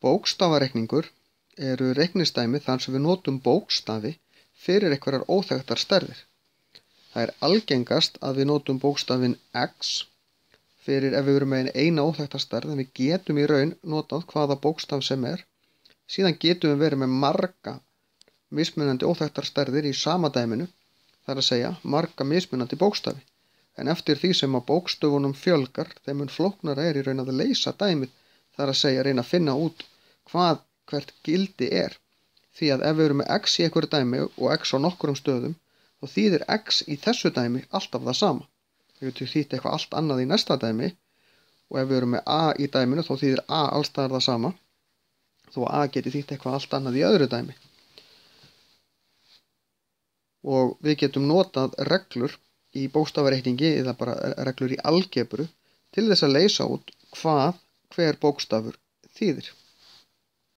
Bókstafareikningur eru reikningsdæmi þar sem við notum bókstafi fyrir einhverjar óþekktar stærðir. Það er algengast að við notum bókstafinn X fyrir ef við erum með eina óþekkta stærð, en við getum í raun notað hvaða bókstaf sem er. Síðan getum við verið með marga mismunandi óþekktar stærðir í sama dæminu, það er að segja marga mismunandi bókstafi. En eftir því sem að bókstöfunum fjölgar, þeim mun flóknara er í raun að leysa dæmið, það er að segja reyna að finna út hvert gildi er. Því að ef við erum með X í einhverju dæmi og X á nokkrum stöðum, þá þýðir X í þessu dæmi alltaf það sama. Við getum þýtt eitthvað allt annað í næsta dæmi, og ef við erum með A í dæminu þá þýðir A allstaðar það sama, þó að A geti þýtt eitthvað allt annað í öðru dæmi. Og við getum notað reglur í bókstafareikningi eða bara reglur í algebru til þess að leysa út hver bókstafur þýðir.